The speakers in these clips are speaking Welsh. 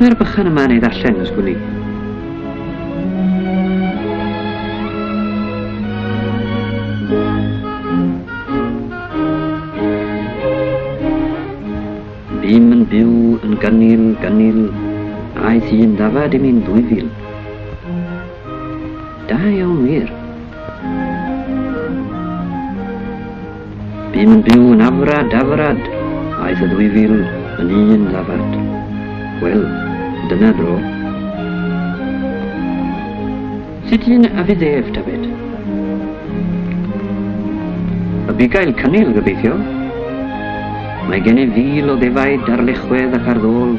mae'r bychan yma'n ei ddarllen ys gwni? Bym yn byw yn ganil, aeth hi'n ddafad i mi'n 2000. Da iawn wir. Bym yn byw yn afrad, aeth y 2000 yn un ddafad. Wel, dyna dro. Sut un a fydd ef, David? Y bugail cynil gobeithio. Mae gen i fil o ddefaid ar lechwedd ac ar ddôl,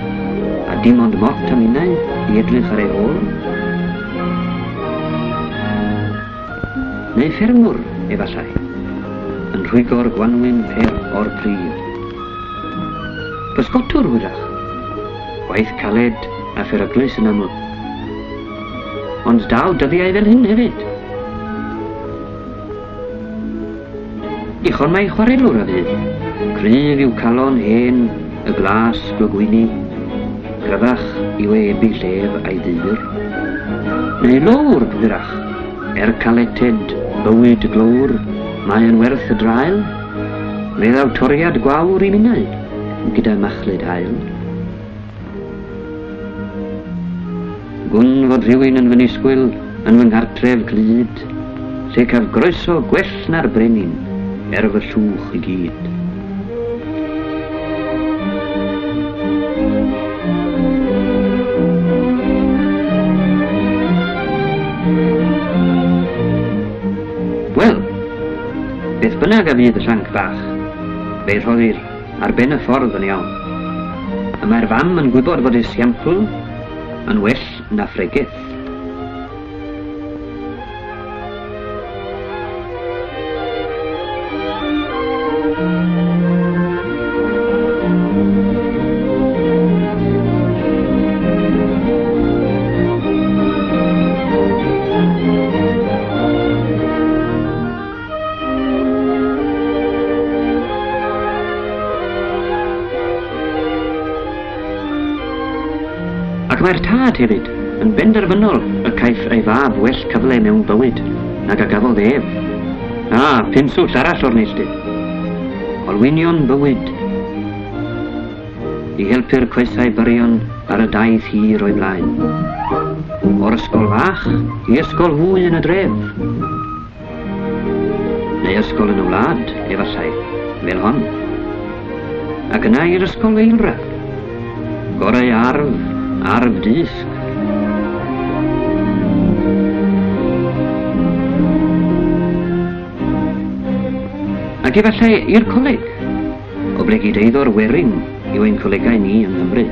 a dim ond mot am unau i edrych ar ei ôl. Neu ffermwr, efallai, yn rhwygo'r gwanwyn per o'r pryd. Pysgotwr hwyrach, waith caled a pheryglus yn aml. Ond daw dyddiau fel hyn hefyd. Uchon mae chwarelwr a fydd. Cryf yw calon hen, y glas glogwyni, gryfach yw ebu llef a'i ddyr. Neu lowr hwyrach, caletid, bywyd glowr, mae yn werth y drael, neu ddaw toriad gwawr i minnau, gyda machlid hael. Gwn fod rhywun yn fy nisgwyl yn fy nghartref glyd, lle caf groeso gwell na'r brenin, fy llwch i gyd. Wel, beth bynnag a fydd y llanc bach, fe rhoddir ar ben y ffordd yn iawn. Y mae'r fam yn gwybod fod esiampl yn well na ffregeth. Ac mae'r tad hefyd yn benderfynol y caiff ei fab well cyfle mewn bywyd nag a gafodd ef. Pinswll arall o'r neilldydd. Olwynion bywyd. I helpu'r coesau byrion ar y daith hir o'i blaen. O'r ysgol fach i ysgol fwy yn y dref. Neu ysgol yn y wlad, efallai, fel hon. Ac yna i'r ysgol eilra. Gorau arf disg. Ac efallai i'r coleg, o ble gyd eiddor werin yw ein colegau ni yng Nghymru.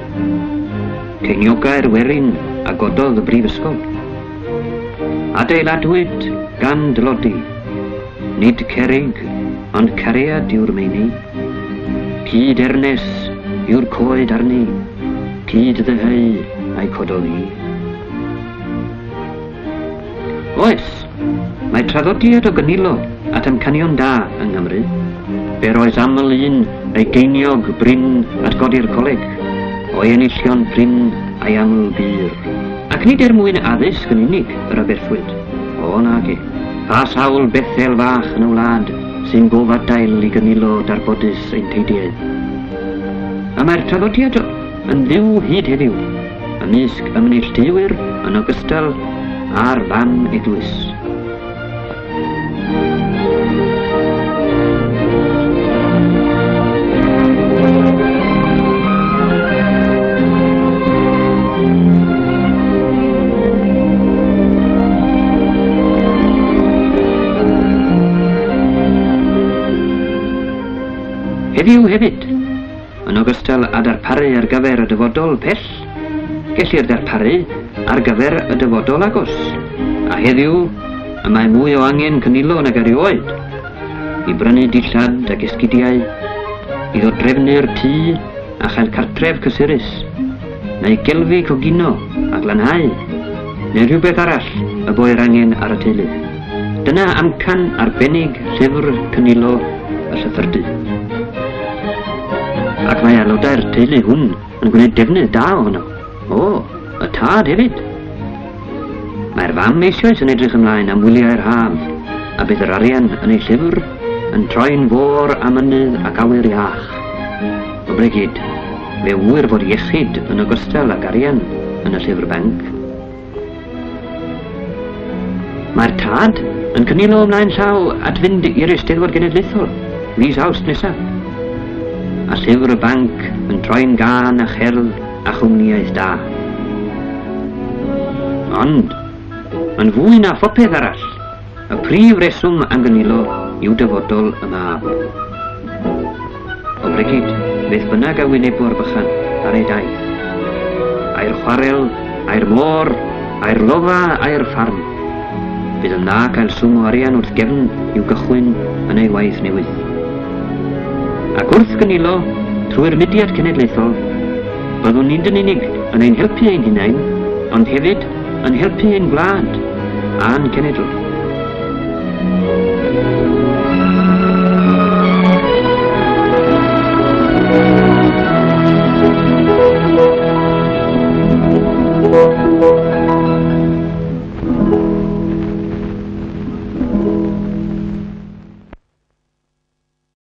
Ceiniogau'r werin a gododd y brifysgol. Adeiladwyd gan dylodi, nid cerig, ond cariad yw'r meini. Cyd ernes yw'r coed arni, cyd ddeheu a'i codoli. Oes, mae traddodiad o Genedlaethol at amcanion da yng Nghymru. Fe roes aml un ei geiniog bryn at godi'r coleg, o'i enillion bryn a'i aml byr. Ac nid mwyn addysg yn unig yr Aberystwyth. O nage, pa sawl bethel fach yn y wlad sy'n gofadail i Genedlaethol darbodus ein teidiau. A mae'r traddodiad yn ddiw hyd heddiw, ymysg ymneilltuwyr yn ogystal a'r fam eglwys. Heddiw hefyd, yn ogystal â darparu ar gyfer y dyfodol pell, gellir darparu ar gyfer y dyfodol agos. A heddiw, y mae mwy o angen Cynilo nag erioed. I brynu dillad ag esgidiau, i ddod drefnu'r tŷ a chael cartref cysurus, neu gelfi cogino a glanhau, neu rhywbeth arall y boi'r angen ar y teulu. Dyna amcan arbennig llyfr Cynilo y llythyrdy. Ac mae aelodau'r teulu hwn yn gwneud defnydd da ohono, O, y tad hefyd. Mae'r fam eisoes yn edrych ymlaen am wyliau'r haf, a bydd yr arian yn ei llyfr yn troi'n fôr a mynydd ac awyr iach. O bregyd, fe wyr fod iechyd yn ogystal ag arian yn y llyfr banc. Mae'r tad yn Cynilo ymlaen llaw at fynd i'r Eisteddfod Genedlaethol, fis Awst nesaf. A llyfr y banc yn troi'n gan a cherdd a chwmniaeth da. Ond, yn fwy na phopeth arall, y prif reswm am Cynilo yw dyfodol y mab. O bregyd, beth bynnag a wynebo'r bychan ar ei daith. A'r chwarel, a'r môr, a'r lofa, a'r ffarm. Bydd yn dda cael swm o arian wrth gefn i'w gychwyn yn ei waith newydd. Ac wrth Cynilo, trwy'r mudiad cenedlaethol, byddwn nid yn unig yn ein helpu ein hunain, ond hefyd yn helpu ein gwlad a'n cenedl.